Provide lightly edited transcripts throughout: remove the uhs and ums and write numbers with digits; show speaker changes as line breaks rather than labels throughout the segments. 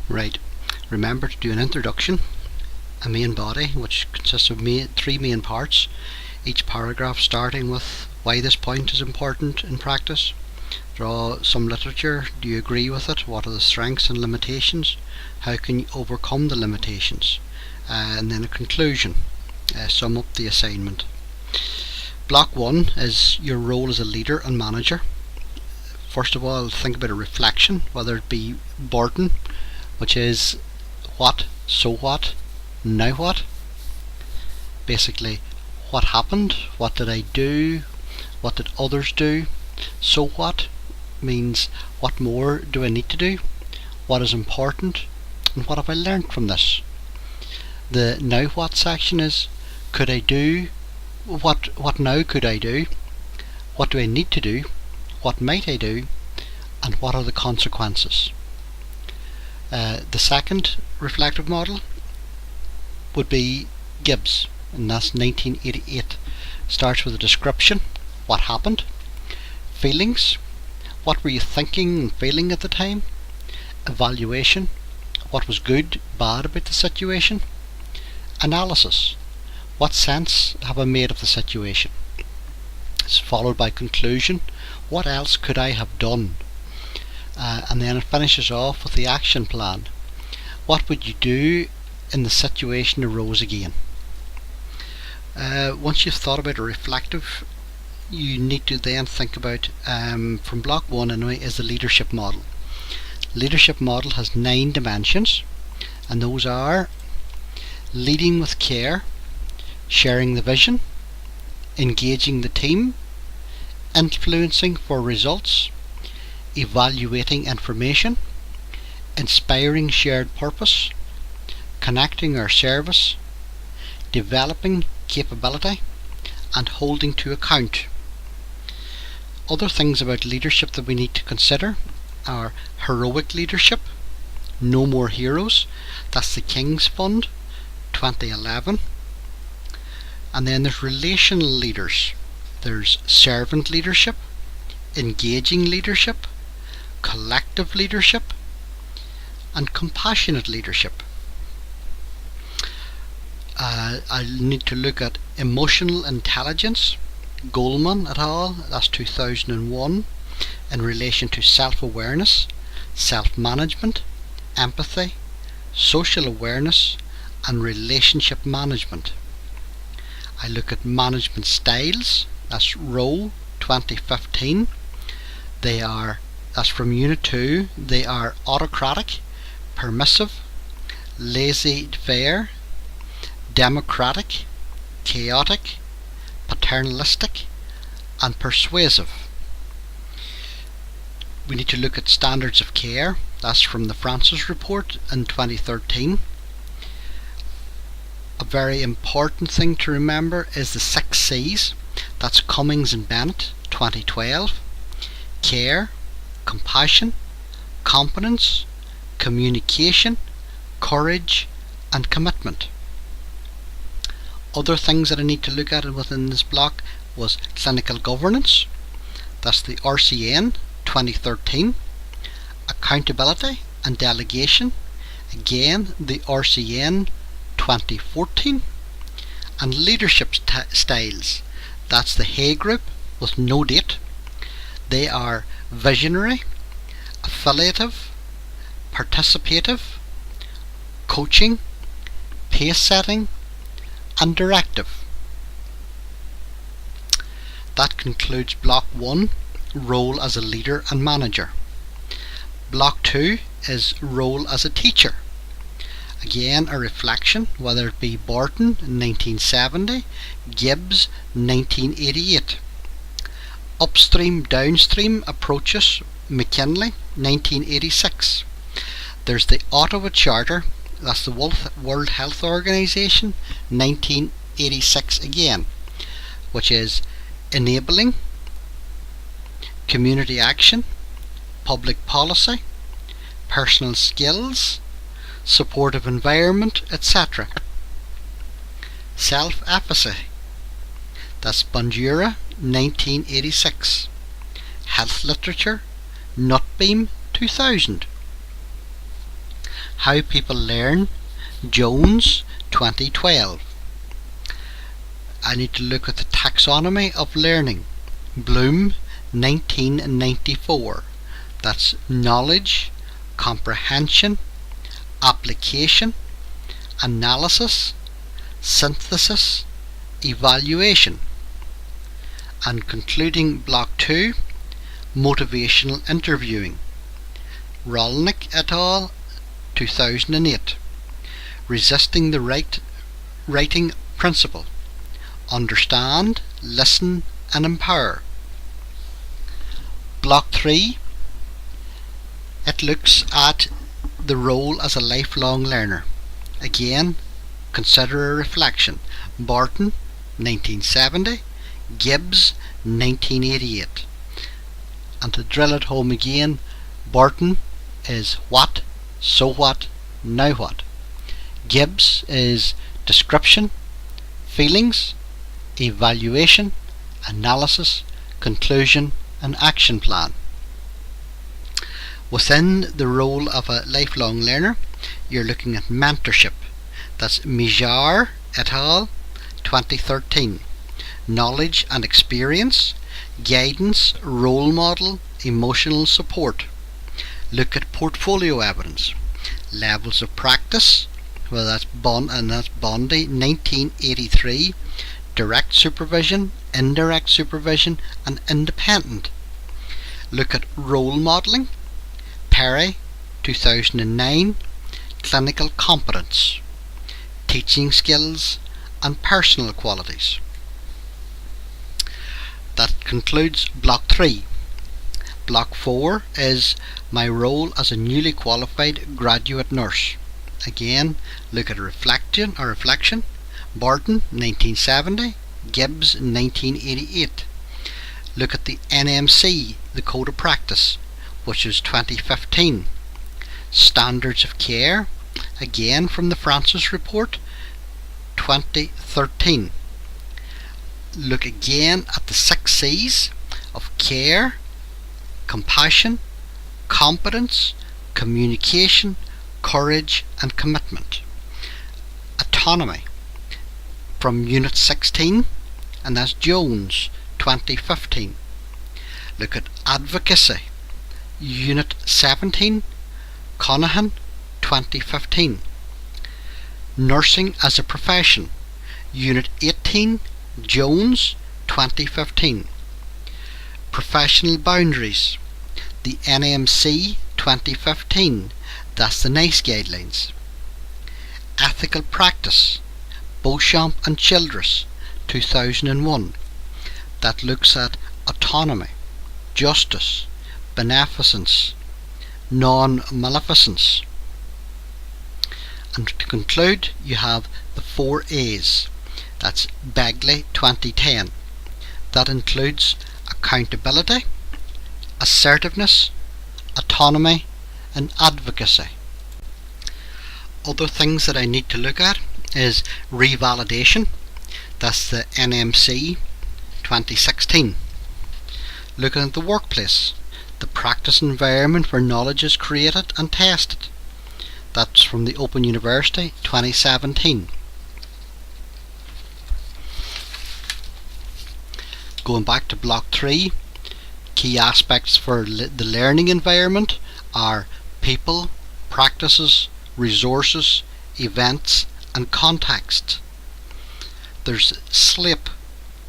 Right. Remember to do an introduction, a main body, which consists of three main parts, each paragraph starting with why this point is important in practice. Draw some literature. Do you agree with it? What are the strengths and limitations? How can you overcome the limitations? And then a conclusion. Sum up the assignment. Block 1 is your role as a leader and manager. First of all, think about a reflection, whether it be Burton, which is what, so what, now what. Basically, what happened, what did I do, what did others do. So what means what more do I need to do, what is important, and what have I learned from this. The now what section is, could I do, what now could I do, what do I need to do, what might I do, and what are the consequences. The second reflective model would be Gibbs, and that's 1988. Starts with a description, what happened, feelings, what were you thinking and feeling at the time, evaluation, what was good, bad about the situation, analysis, what sense have I made of the situation. It's followed by conclusion, what else could I have done, and then it finishes off with the action plan. What would you do in the situation arose again? Once you've thought about a reflective, you need to then think about, from block 1 anyway, is the leadership model. Leadership model has 9 dimensions, and those are leading with care, sharing the vision, engaging the team, influencing for results, evaluating information, inspiring shared purpose, connecting our service, developing capability, and holding to account. Other things about leadership that we need to consider are heroic leadership, no more heroes, that's the King's Fund, 2011. And then there's relational leaders. There's servant leadership, engaging leadership, collective leadership, and compassionate leadership. I need to look at emotional intelligence, Goldman et al., that's 2001, in relation to self-awareness, self-management, empathy, social awareness, and relationship management. I look at management styles, that's Rowe 2015. That's from Unit 2. They are autocratic, permissive, laissez-faire, democratic, chaotic, paternalistic, and persuasive. We need to look at standards of care. That's from the Francis Report in 2013. A very important thing to remember is the 6 C's. That's Cummings and Bennett, 2012. Care, compassion, competence, communication, courage, and commitment. Other things that I need to look at within this block was clinical governance. That's the RCN, 2013. Accountability and delegation. Again, the RCN, 2014. And leadership styles. That's the Hay Group with no date. They are visionary, affiliative, participative, coaching, pace setting, and directive. That concludes Block 1, role as a leader and manager. Block 2 is role as a teacher. Again, a reflection, whether it be Barton in 1970, Gibbs 1988. Upstream downstream approaches, McKinley 1986. There's the Ottawa Charter, that's the World Health Organization, 1986 again, which is enabling, community action, public policy, personal skills, supportive environment, etc. Self-efficacy, that's Bandura, 1986. Health literature, Nutbeam, 2000. How People Learn, Jones, 2012. I need to look at the taxonomy of learning, Bloom, 1994. That's knowledge, comprehension, application, analysis, synthesis, evaluation. And concluding block 2, motivational interviewing, Rolnick et al., 2008. Resisting the writing principle, understand, listen and empower. Block 3, it looks at the role as a lifelong learner. Again, consider a reflection, Barton, 1970, Gibbs, 1988. And to drill it home again, Barton is what, so what, now what. Gibbs is description, feelings, evaluation, analysis, conclusion and action plan. Within the role of a lifelong learner, you're looking at mentorship. That's Mijar et al., 2013. Knowledge and experience, guidance, role model, emotional support. Look at portfolio evidence. Levels of practice, well that's Bondi, 1983. Direct supervision, indirect supervision and independent. Look at role modelling, Perry, 2009. Clinical competence, teaching skills and personal qualities. That concludes block 3. Block 4 is my role as a newly qualified graduate nurse. Again, look at a reflection, Barton, 1970, Gibbs, 1988. Look at the NMC, the Code of Practice, which is 2015. Standards of Care, again from the Francis Report, 2013. Look again at the 6 C's of care, compassion, competence, communication, courage and commitment. Autonomy, from Unit 16, and that's Jones, 2015. Look at advocacy, Unit 17, Conahan, 2015. Nursing as a profession, Unit 18, Jones, 2015. Professional boundaries, the NMC, 2015. That's the NICE guidelines. Ethical practice, Beauchamp and Childress, 2001. That looks at autonomy, justice, beneficence, non-maleficence. And to conclude, you have the 4 A's. That's Begley, 2010. That includes accountability, assertiveness, autonomy and advocacy. Other things that I need to look at is revalidation. That's the NMC 2016. Looking at the workplace, the practice environment where knowledge is created and tested. That's from the Open University, 2017. Going back to block 3, key aspects for the learning environment are people, practices, resources, events and context. There's SLAPE,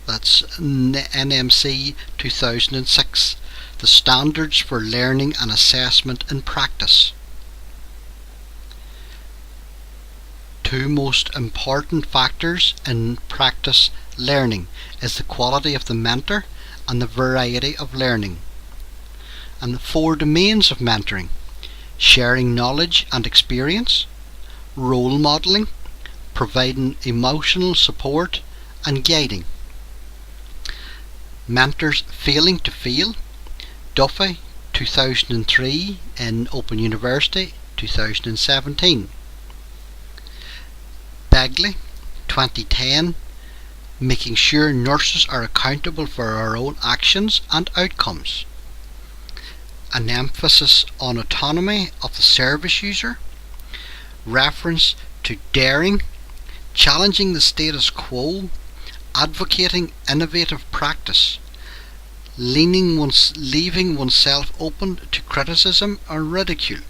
that's NMC 2006, the standards for learning and assessment in practice. 2 most important factors in practice learning is the quality of the mentor and the variety of learning. And the 4 domains of mentoring: sharing knowledge and experience, role modelling, providing emotional support and guiding. Mentors failing to fail, Duffy, 2003 in Open University, 2017. Begley, 2010, making sure nurses are accountable for our own actions and outcomes. An emphasis on autonomy of the service user, reference to daring, challenging the status quo, advocating innovative practice, leaving oneself open to criticism or ridicule,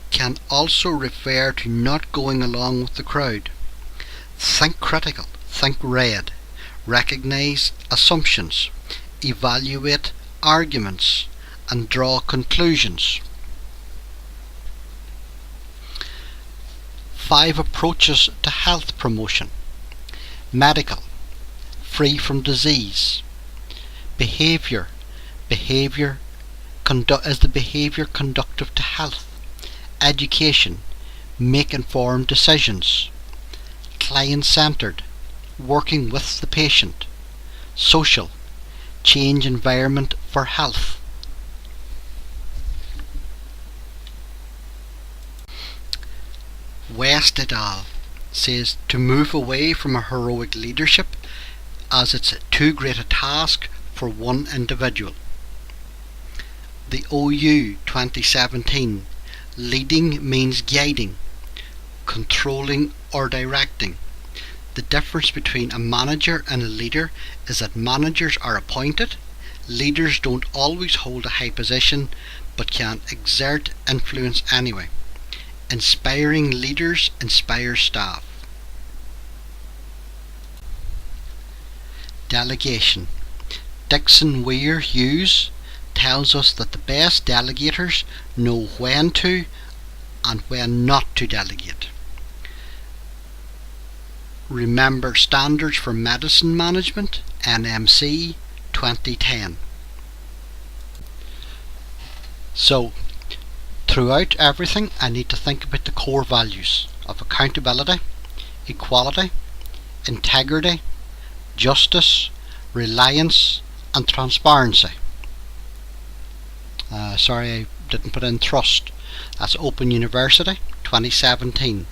can also refer to not going along with the crowd. Think critical, think red, recognize assumptions, evaluate arguments, and draw conclusions. 5 approaches to health promotion. Medical, free from disease. Behaviour, is the behaviour conducive to health? Education, make informed decisions. Client-centred, working with the patient. Social, change environment for health. West et al. Says to move away from a heroic leadership as it's too great a task for one individual. The OU 2017, leading means guiding, controlling or directing. The difference between a manager and a leader is that managers are appointed. Leaders don't always hold a high position but can exert influence anyway. Inspiring leaders inspire staff. Delegation. Dixon Weir Hughes tells us that the best delegators know when to and when not to delegate. Remember Standards for Medicine Management, NMC 2010. So, throughout everything, I need to think about the core values of accountability, equality, integrity, justice, reliance, and transparency. Sorry, I didn't put in trust. That's Open University 2017.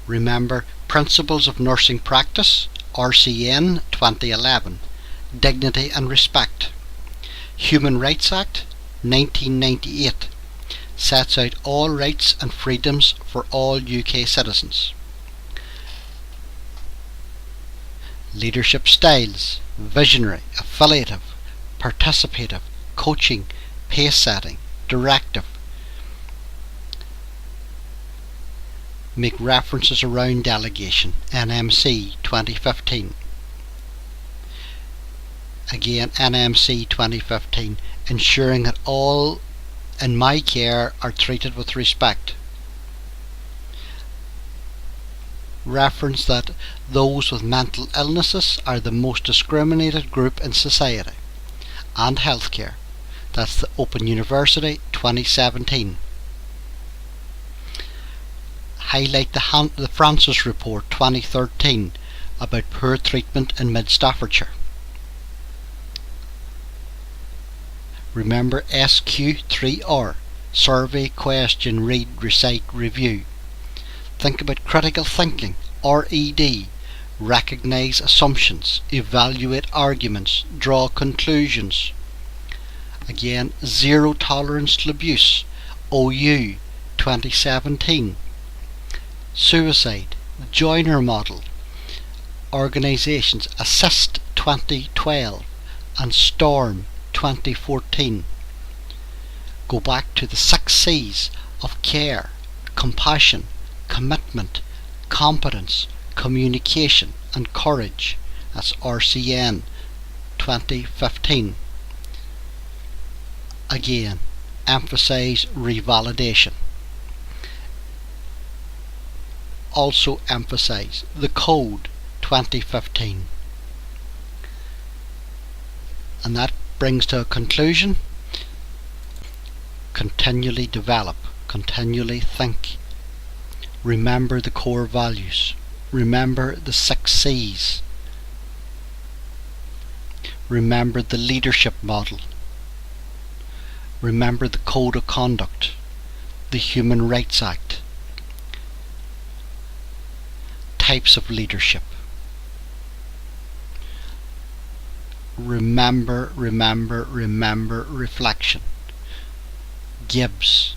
Remember Principles of Nursing Practice, RCN 2011. Dignity and Respect. Human Rights Act 1998 sets out all rights and freedoms for all UK citizens. Leadership styles: visionary, affiliative, participative, coaching, pace setting, directive. Make references around delegation, NMC 2015. Again, NMC 2015, ensuring that all in my care are treated with respect. Reference that those with mental illnesses are the most discriminated group in society. And healthcare. That's the Open University 2017. Highlight the Francis Report 2013 about poor treatment in Mid Staffordshire. Remember SQ3R, survey, question, read, recite, review. Think about critical thinking, RED, recognize assumptions, evaluate arguments, draw conclusions. Again, zero tolerance to abuse, OU 2017. Suicide, the Joiner model, organisations Assist 2012 and Storm 2014. Go back to the 6 C's of care, compassion, commitment, competence, communication and courage. That's RCN 2015. Again, emphasise revalidation. Also emphasise the Code 2015. And that brings to a conclusion: continually develop, continually think. Remember the core values. Remember the 6 C's. Remember the leadership model. Remember the Code of Conduct, the Human Rights Act. Types of leadership. Remember reflection. Gibbs,